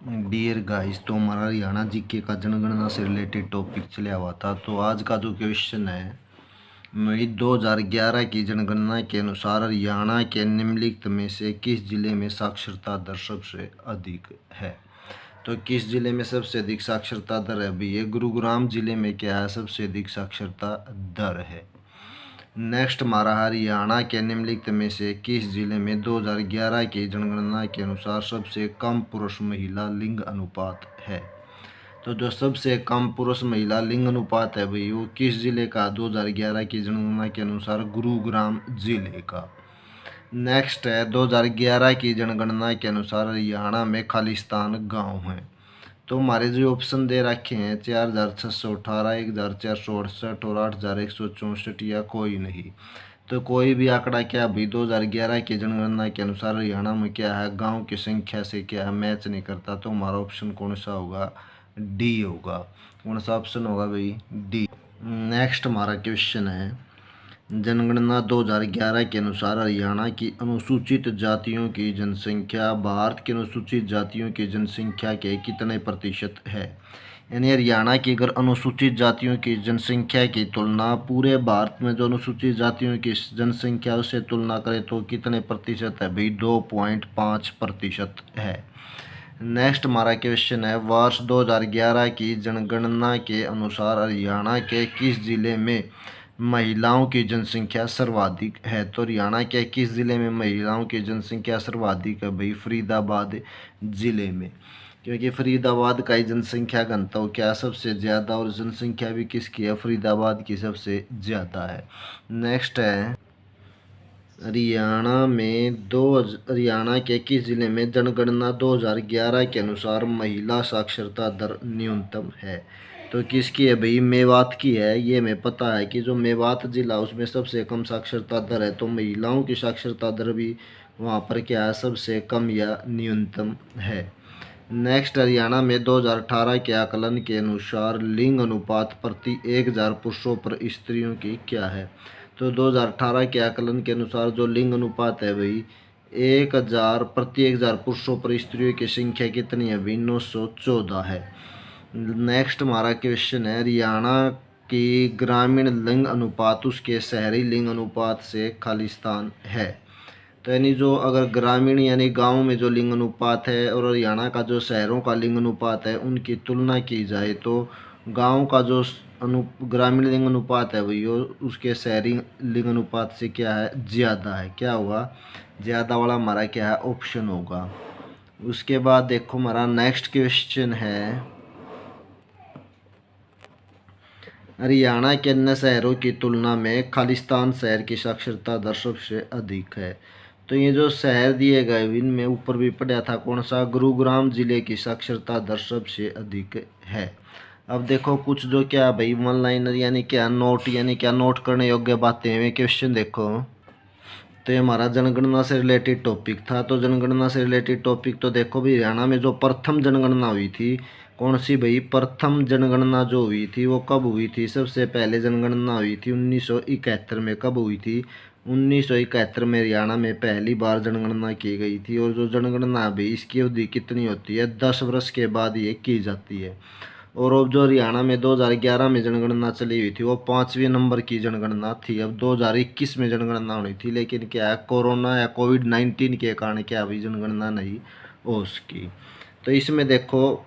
Dear guys, तो हमारा Haryana GK का जनगणना से रिलेटेड टॉपिक चला हुआ था। तो आज का जो क्वेश्चन है, मई 2011 की जनगणना के अनुसार हरियाणा के निम्नलिखित में से किस जिले में साक्षरता दर सबसे अधिक है। तो किस जिले में सबसे अधिक साक्षरता दर है अभी ये गुरुग्राम जिले में क्या है, सबसे अधिक साक्षरता दर है। नेक्स्ट हमारा हरियाणा के निम्नलिखित में से किस जिले में 2011 की जनगणना के अनुसार सबसे कम पुरुष महिला लिंग अनुपात है। तो जो सबसे कम पुरुष महिला लिंग अनुपात है भाई, वो किस जिले का, 2011 की जनगणना के अनुसार गुरुग्राम जिले का। नेक्स्ट है, 2011 की जनगणना के अनुसार हरियाणा में खालिस्तान गांव हैं। तो हमारे जो ऑप्शन दे रखे हैं 4618, 1468 और 8164 या कोई नहीं। तो कोई भी आंकड़ा क्या भाई 2011 की जनगणना के अनुसार हरियाणा में क्या है, गांव की संख्या से क्या है, मैच नहीं करता। तो हमारा ऑप्शन कौन सा होगा, डी होगा। कौन सा ऑप्शन होगा भाई, डी। नेक्स्ट हमारा क्वेश्चन है, जनगणना 2011 के अनुसार हरियाणा की अनुसूचित जातियों की जनसंख्या भारत की अनुसूचित जातियों की जनसंख्या के कितने प्रतिशत है। यानी हरियाणा की अगर अनुसूचित जातियों की जनसंख्या की तुलना पूरे भारत में जो अनुसूचित जातियों की जनसंख्या उससे तुलना करें तो कितने प्रतिशत है भाई, 2.5% है। नेक्स्ट हमारा क्वेश्चन है, वर्ष 2011 की जनगणना के अनुसार हरियाणा के किस जिले में महिलाओं की जनसंख्या सर्वाधिक है। तो हरियाणा के किस जिले में महिलाओं की जनसंख्या सर्वाधिक है भाई, फरीदाबाद जिले में। क्योंकि फरीदाबाद का ही जनसंख्या घनत्व क्या सबसे ज़्यादा, और जनसंख्या भी किसकी है, फरीदाबाद की सबसे ज़्यादा है। नेक्स्ट है, हरियाणा के किस जिले में जनगणना 2011 के अनुसार महिला साक्षरता दर न्यूनतम है। तो किसकी है भाई, मेवात की है। ये हमें पता है कि जो मेवात जिला उसमें सबसे कम साक्षरता दर है। तो महिलाओं की साक्षरता दर भी वहाँ पर क्या है, सबसे कम या न्यूनतम है। नेक्स्ट, हरियाणा में 2018 के आकलन के अनुसार लिंग अनुपात प्रति 1000 पुरुषों पर स्त्रियों की क्या है। तो 2018 के आकलन के अनुसार जो लिंग अनुपात है भाई, 1000 प्रति 1000 पुरुषों पर स्त्रियों की संख्या कितनी है भाई, 914 है। नेक्स्ट हमारा क्वेश्चन है, हरियाणा की ग्रामीण लिंग अनुपात उसके शहरी लिंग अनुपात से खालिस्तान है। तो यानी जो अगर ग्रामीण यानी गांव में जो लिंग अनुपात है और हरियाणा का जो शहरों का लिंग अनुपात है उनकी तुलना की जाए तो गांव का जो ग्रामीण लिंग अनुपात है वही उसके शहरी लिंग अनुपात से क्या है, ज़्यादा है। क्या होगा, ज़्यादा वाला हमारा क्या है, ऑप्शन होगा। उसके बाद देखो हमारा नेक्स्ट क्वेश्चन है, हरियाणा के अन्य शहरों की तुलना में खालिस्तान शहर की साक्षरता दर सबसे अधिक है। तो ये जो शहर दिए गए इनमें ऊपर भी पढ़ा था कौन सा, गुरुग्राम जिले की साक्षरता दर सबसे अधिक है। अब देखो कुछ जो क्या भाई वन लाइनर यानी क्या नोट, यानी क्या नोट करने योग्य बातें हैं। क्वेश्चन देखो, तो ये हमारा जनगणना से रिलेटेड टॉपिक था। तो जनगणना से रिलेटेड टॉपिक तो देखो भी, हरियाणा में जो प्रथम जनगणना हुई थी कौन सी भाई, प्रथम जनगणना जो हुई थी वो कब हुई थी, सबसे पहले जनगणना हुई थी 1971 में। कब हुई थी, 1971 में हरियाणा में पहली बार जनगणना की गई थी। और जो जनगणना भाई इसकी अवधि कितनी होती है, 10 वर्ष के बाद ये की जाती है। और अब जो हरियाणा में 2011 में जनगणना चली हुई थी वो 5वें नंबर की जनगणना थी। अब 2021 में जनगणना होनी थी, लेकिन क्या है, कोरोना या कोविड-19 के कारण क्या अभी जनगणना नहीं हो सकी। तो इसमें देखो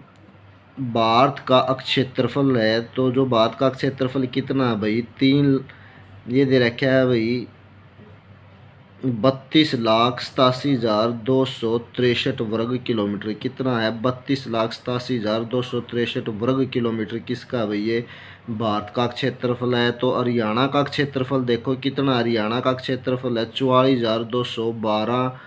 भारत का क्षेत्रफल है, तो जो भारत का क्षेत्रफल कितना है भाई, ये दे रखा है भाई 32,87,263 वर्ग किलोमीटर। कितना है, 32,87,263 वर्ग किलोमीटर किसका भाई, ये भारत का क्षेत्रफल है। तो हरियाणा का क्षेत्रफल देखो कितना, हरियाणा का क्षेत्रफल है 44,212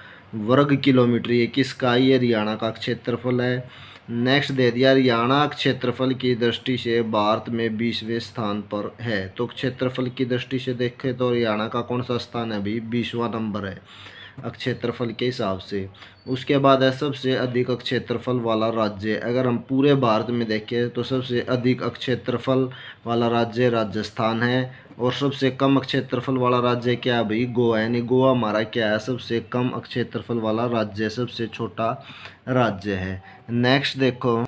वर्ग किलोमीटर। ये किसका, ये हरियाणा का क्षेत्रफल है। नेक्स्ट दे दिया, हरियाणा क्षेत्रफल की दृष्टि से भारत में 20वें स्थान पर है। तो क्षेत्रफल की दृष्टि से देखें तो हरियाणा का कौन सा स्थान है भाई, 20वां नंबर है। क्षेत्रफल के हिसाब से। उसके बाद है सबसे अधिक क्षेत्रफल वाला राज्य। अगर हम पूरे भारत में देखें तो सबसे अधिक क्षेत्रफल वाला राज्य राजस्थान है, और सबसे कम क्षेत्रफल वाला राज्य क्या है भाई, गोवा। यानी गोवा हमारा क्या है, सबसे कम क्षेत्रफल वाला राज्य, सबसे छोटा राज्य है। नेक्स्ट देखो,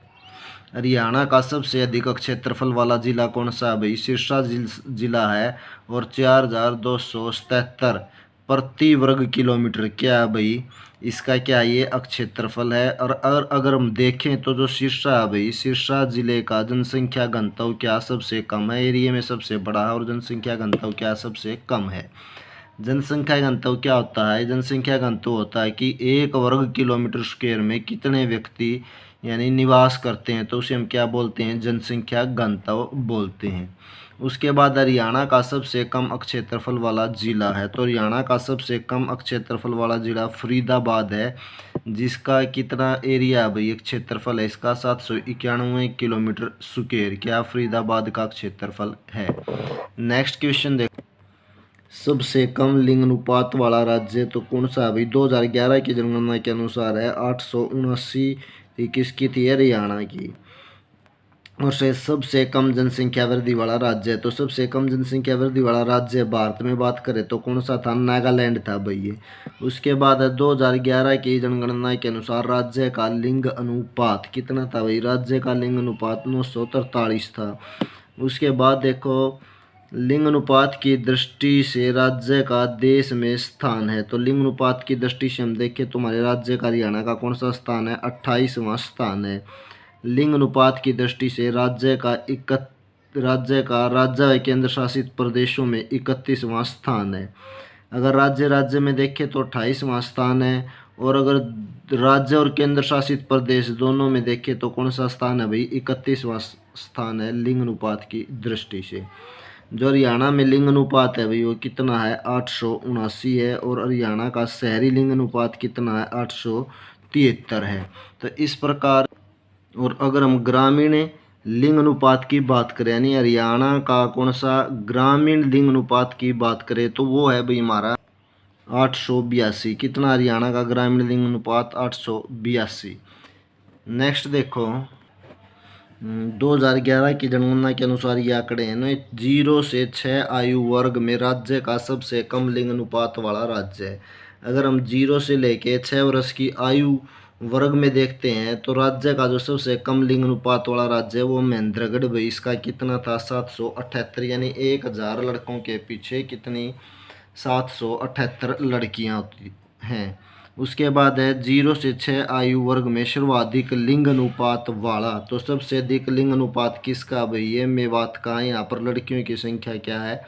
हरियाणा का सबसे अधिक क्षेत्रफल वाला जिला कौन सा है भाई, सिरसा जिला है, और 4277 प्रति वर्ग किलोमीटर क्या है भाई, इसका क्या ये क्षेत्रफल है। और अगर हम देखें तो जो सिरसा है भाई, सिरसा जिले का जनसंख्या घनत्व क्या सबसे कम है, एरिया में सबसे बड़ा है, और जनसंख्या घनत्व क्या सबसे कम है। जनसंख्या घनत्व क्या होता है, जनसंख्या घनत्व होता है कि 1 वर्ग किलोमीटर स्क्वायर में कितने व्यक्ति यानी निवास करते हैं, तो उसे हम क्या बोलते हैं, जनसंख्या घनत्व बोलते हैं। उसके बाद हरियाणा का सबसे कम क्षेत्रफल वाला जिला है, तो हरियाणा का सबसे कम क्षेत्रफल वाला जिला फरीदाबाद है, जिसका कितना एरिया है भाई, एक क्षेत्रफल है इसका 791 किलोमीटर स्क्वायर, क्या फरीदाबाद का क्षेत्रफल है। नेक्स्ट क्वेश्चन देखो, सबसे कम लिंग अनुपात वाला राज्य तो कौन सा है भाई, 2011 की जनगणना के अनुसार है 879, किसकी थी, हरियाणा की। और से सबसे कम जनसंख्या वृद्धि वाला राज्य है, तो सबसे कम जनसंख्या वृद्धि वाला राज्य भारत में बात करें तो कौन सा था, नागालैंड था भाई ये। उसके बाद 2011 की जनगणना के अनुसार राज्य का लिंग अनुपात कितना था भाई, राज्य का लिंग अनुपात 943 था। उसके बाद देखो, लिंग अनुपात की दृष्टि से राज्य का देश में स्थान है, तो लिंग अनुपात की दृष्टि से हम देखें तो हमारे राज्य का हरियाणा का कौन सा स्थान है, 28वां स्थान है। लिंग अनुपात की दृष्टि से राज्य व केंद्र शासित प्रदेशों में 31वां स्थान है। अगर राज्य में देखें तो 28वां स्थान है, और अगर राज्य और केंद्र शासित प्रदेश दोनों में देखें तो कौन सा स्थान है भाई, 31वां स्थान है लिंग अनुपात की दृष्टि से। जो हरियाणा में लिंग अनुपात है भाई वो कितना है, 879 है, और हरियाणा का शहरी लिंग अनुपात कितना है, 873 है। तो इस प्रकार, और अगर हम ग्रामीण लिंग अनुपात की बात करें, यानी हरियाणा का कौन सा ग्रामीण लिंग अनुपात की बात करें तो वो है भाई हमारा 882। कितना हरियाणा का ग्रामीण लिंग अनुपात, 882। नेक्स्ट देखो, 2011 की जनगणना के अनुसार ये आंकड़े हैं ना, 0 से 6 आयु वर्ग में राज्य का सबसे कम लिंग अनुपात वाला राज्य है। अगर हम 0 से लेके 6 वर्ष की आयु वर्ग में देखते हैं तो राज्य का जो सबसे कम लिंग अनुपात वाला राज्य है वो महेंद्रगढ़ भाई, इसका कितना था, 778, यानी 1000 लड़कों के पीछे कितनी, 778 लड़कियां होती हैं। उसके बाद है 0 से 6 आयु वर्ग में सर्वाधिक लिंग अनुपात वाला, तो सबसे अधिक लिंग अनुपात किसका भाई, ये मेवात का। यहाँ पर लड़कियों की संख्या क्या है,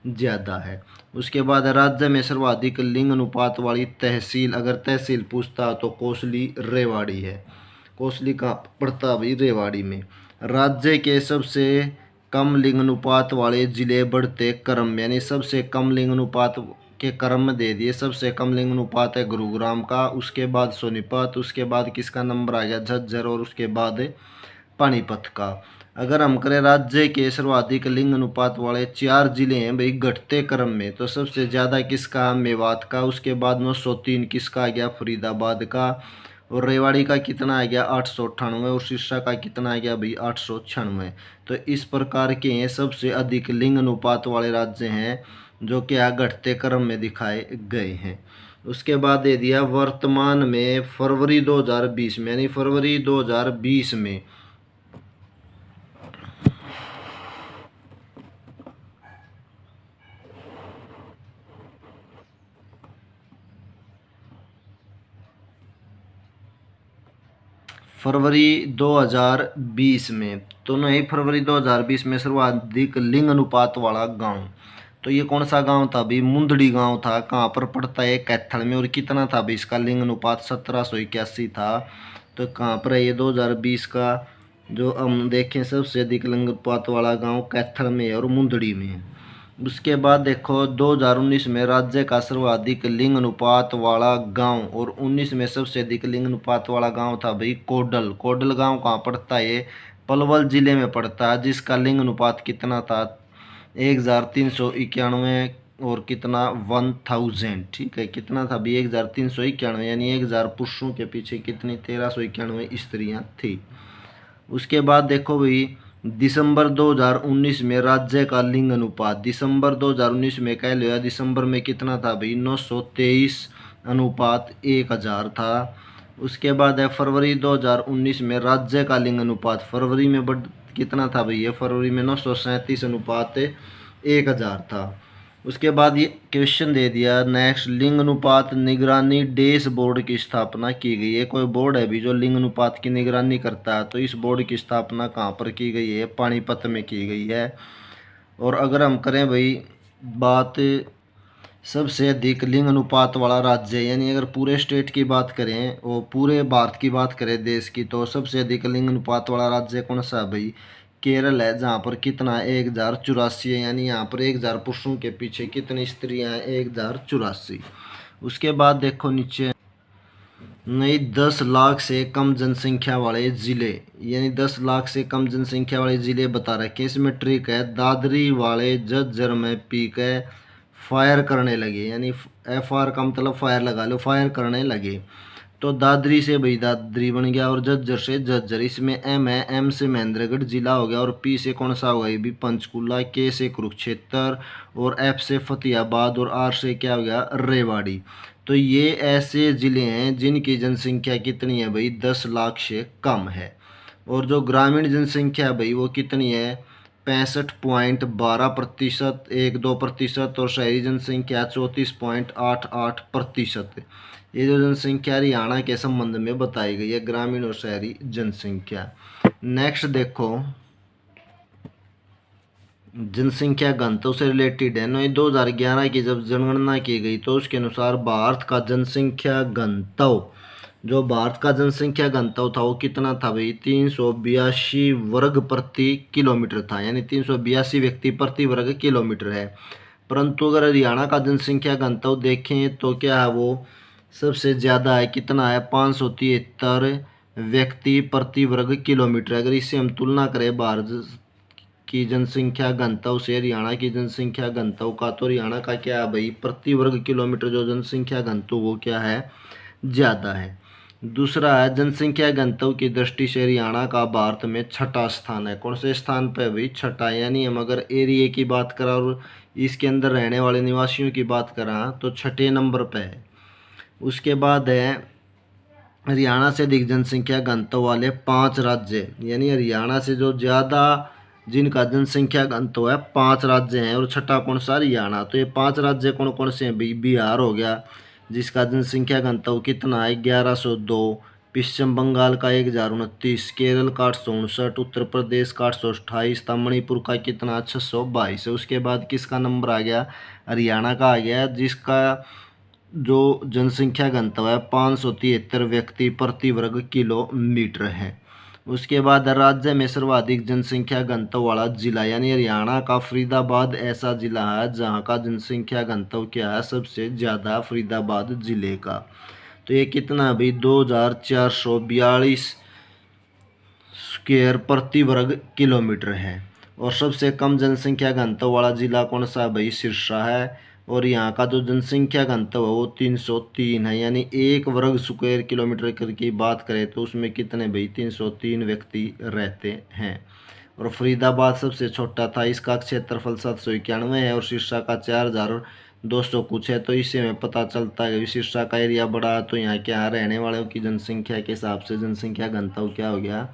ज़्यादा है। उसके बाद राज्य में सर्वाधिक लिंग अनुपात वाली तहसील, अगर तहसील पूछता तो कोसली रेवाड़ी है। कोसली का पड़ता भाई रेवाड़ी में। राज्य के सबसे कम लिंग अनुपात वाले जिले बढ़ते क्रम में, यानी सबसे कम लिंग अनुपात के क्रम में दे दिए। सबसे कम लिंग अनुपात है गुरुग्राम का, उसके बाद सोनीपत, उसके बाद किसका नंबर आ गया, झज्जर, और उसके बाद पानीपत का। अगर हम करें राज्य के सर्वाधिक लिंग अनुपात वाले 4 जिले हैं भाई घटते क्रम में, तो सबसे ज़्यादा किसका, मेवात का, उसके बाद 903 किसका आ गया, फरीदाबाद का, और रेवाड़ी का कितना आ गया, 898, और सिरसा का कितना आ गया भाई, 896। तो इस प्रकार के हैं सबसे अधिक लिंग अनुपात वाले राज्य हैं जो कि घटते क्रम में दिखाए गए हैं। उसके बाद दे दिया वर्तमान में फरवरी 2020 में, यानी फरवरी 2020 में फरवरी 2020 में, तो नहीं, फरवरी 2020 में सर्वाधिक लिंग अनुपात वाला गांव, तो ये कौन सा गांव था भाई, मुंदड़ी गांव था। कहाँ पर पड़ता है, कैथल में, और कितना था भाई इसका लिंग अनुपात, 1781 था। तो कहाँ पर है ये, 2020 का जो हम देखें सबसे अधिक लिंग अनुपात वाला गांव कैथल में है और मुंदड़ी में है। उसके बाद देखो 2019 में राज्य का सर्वाधिक लिंग अनुपात वाला गांव, और 19 में सबसे अधिक लिंग अनुपात वाला गांव था भाई कोडल। कोडल गांव कहाँ पड़ता है, पलवल जिले में पड़ता है, जिसका लिंग अनुपात कितना था, 1391 और कितना 1000, ठीक है। कितना था भाई 1391, यानी 1000 पुरुषों के पीछे कितनी 1391 स्त्रियां थी। उसके बाद देखो भाई दिसंबर 2019 में राज्य का लिंग अनुपात, दिसंबर 2019 में कह लिया, दिसंबर में कितना था भाई 923 अनुपात 1000 था। उसके बाद है फरवरी 2019 में राज्य का लिंग अनुपात, फरवरी में कितना था भैया, फरवरी में 937 अनुपात 1000 था। उसके बाद ये क्वेश्चन दे दिया नेक्स्ट, लिंग अनुपात निगरानी डैशबोर्ड की स्थापना की गई है। कोई बोर्ड है भी जो लिंग अनुपात की निगरानी करता है, तो इस बोर्ड की स्थापना कहाँ पर की गई है, पानीपत में की गई है। और अगर हम करें भाई बात सबसे अधिक लिंग अनुपात वाला राज्य, यानी अगर पूरे स्टेट की बात करें और पूरे भारत की बात करें देश की, तो सबसे अधिक लिंग अनुपात वाला राज्य कौन सा है भाई, केरल है, जहाँ पर कितना है 1084 है, यानी यहाँ पर 1000 पुरुषों के पीछे कितनी स्त्रियाँ हैं 1084। उसके बाद देखो नीचे नई 10 लाख से कम जनसंख्या वाले ज़िले, यानी 10 लाख से कम जनसंख्या वाले ज़िले बता रखे हैं। इसमें ट्रिक है, दादरी वाले झज्जर में पी के फायर करने लगे, यानी FR का मतलब फायर लगा लो, फायर करने लगे। तो दादरी से भाई दादरी बन गया और झज्जर से झज्जर। इसमें M है, M से महेंद्रगढ़ जिला हो गया, और P से कौन सा होगा, ये भी पंचकुला, K से कुरुक्षेत्र, और F से फतेहाबाद, और R से क्या हो गया, रेवाड़ी। तो ये ऐसे ज़िले हैं जिनकी जनसंख्या कितनी है भाई 10 लाख से कम है। और जो ग्रामीण जनसंख्या है भाई वो कितनी है 65.12%, 1-2%, और शहरी जनसंख्या 34.88%। ये जो जनसंख्या हरियाणा के संबंध में बताई गई है, ग्रामीण और शहरी जनसंख्या। नेक्स्ट देखो जनसंख्या घनत्व से रिलेटेड है ना, 2011 की जब जनगणना की गई तो उसके अनुसार भारत का जनसंख्या घनत्व, जो भारत का जनसंख्या घनत्व था वो कितना था भाई 382 वर्ग प्रति किलोमीटर था, यानी 382 व्यक्ति प्रति वर्ग किलोमीटर है। परंतु अगर हरियाणा का जनसंख्या घनत्व देखें तो क्या है, वो सबसे ज़्यादा है, कितना है 573 व्यक्ति प्रति वर्ग किलोमीटर। अगर इससे हम तुलना करें भारत की जनसंख्या घनत्व से हरियाणा की जनसंख्या घनत्व का, तो हरियाणा का क्या है भाई प्रति वर्ग किलोमीटर जो जनसंख्या घनत्व वो क्या है ज़्यादा है। दूसरा है जनसंख्या घनत्व की दृष्टि से हरियाणा का भारत में छठा स्थान है। कौन से स्थान पे भाई छठा, यानी हम अगर एरिया की बात करें और इसके अंदर रहने वाले निवासियों की बात करें तो छठे नंबर पे है। उसके बाद है हरियाणा से अधिक जनसंख्या घनत्व वाले 5 राज्य, यानी हरियाणा से जो ज़्यादा जिनका जनसंख्या घनत्व है 5 राज्य हैं, और छठा कौन सा हरियाणा। तो ये 5 राज्य कौन कौन से हैं भाई, बिहार हो गया जिसका जनसंख्या घनत्व कितना है 1102, पश्चिम बंगाल का 1029, केरल का 859, उत्तर प्रदेश का 828 था, मणिपुर का कितना 622 है। उसके बाद किसका नंबर आ गया, हरियाणा का आ गया, जिसका जो जनसंख्या घनत्व है 573 व्यक्ति प्रति वर्ग किलोमीटर है। उसके बाद राज्य में सर्वाधिक जनसंख्या घनत्व वाला जिला, यानी हरियाणा का फरीदाबाद ऐसा जिला है जहां का जनसंख्या घनत्व क्या है सबसे ज़्यादा, फरीदाबाद जिले का। तो ये कितना भाई 2442 स्क्वायर प्रति वर्ग किलोमीटर है। और सबसे कम जनसंख्या घनत्व वाला जिला कौन सा है भाई, सिरसा है, और यहाँ का जो जनसंख्या घनत्व है वो 303 है, यानी 1 वर्ग स्क्वायर किलोमीटर की बात करें तो उसमें कितने भाई 303 व्यक्ति रहते हैं। और फरीदाबाद सबसे छोटा था, इसका क्षेत्रफल 791 है, और सिरसा का 4200 कुछ है। तो इससे हमें पता चलता है कि सिरसा का एरिया बड़ा है, तो यहाँ क्या रहने वालों की जनसंख्या के हिसाब से जनसंख्या घनत्व क्या हो गया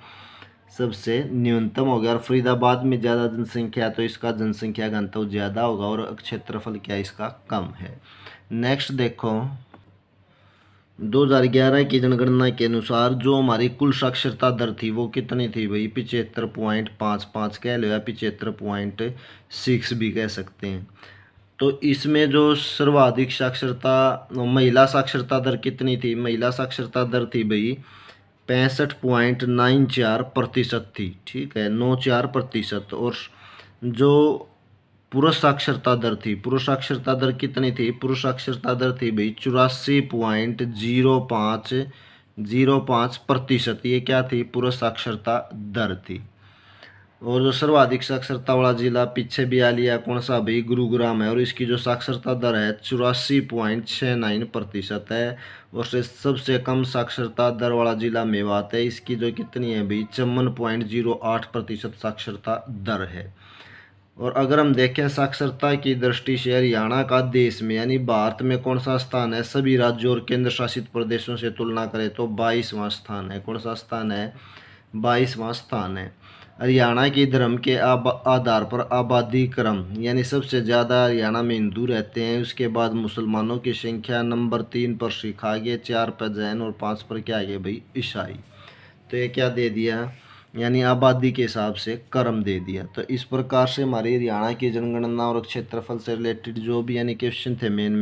सबसे न्यूनतम हो गया। और फरीदाबाद में ज़्यादा जनसंख्या तो इसका जनसंख्या घनत्व ज़्यादा होगा, और क्षेत्रफल क्या इसका कम है। नेक्स्ट देखो 2011 की जनगणना के अनुसार जो हमारी कुल साक्षरता दर थी वो कितनी थी भाई 75.55 कह लो या 75.6 भी कह सकते हैं। तो इसमें जो सर्वाधिक साक्षरता महिला साक्षरता दर कितनी थी, महिला साक्षरता दर थी भाई 65.94% थी, ठीक है 94%। और जो पुरुष साक्षरता दर थी, पुरुष साक्षरता दर कितनी थी, पुरुष साक्षरता दर थी भाई 84.05%। ये क्या थी पुरुष साक्षरता दर थी। और जो सर्वाधिक साक्षरता वाला जिला पीछे भी आ लिया कौन सा भाई, गुरुग्राम है, और इसकी जो साक्षरता दर है 84.69% है। और से सबसे कम साक्षरता दर वाला जिला मेवात है, इसकी जो कितनी है भाई 54.08% साक्षरता दर है। और अगर हम देखें साक्षरता की दृष्टि से हरियाणा का देश में यानी भारत में कौन सा स्थान है, सभी राज्यों और केंद्र शासित प्रदेशों से तुलना करें तो 22वां स्थान है। कौन सा स्थान है, 22वां स्थान है। हरियाणा के धर्म के आधार पर आबादी क्रम यानी सबसे ज़्यादा हरियाणा में हिंदू रहते हैं, उसके बाद मुसलमानों की संख्या नंबर 3 पर सिख आ गए, 4 पर जैन और 5 पर क्या आ गए भाई, ईसाई। तो ये क्या दे दिया, यानी आबादी के हिसाब से क्रम दे दिया। तो इस प्रकार से हमारी हरियाणा की जनगणना और क्षेत्रफल से रिलेटेड जो भी यानी क्वेश्चन थे मेन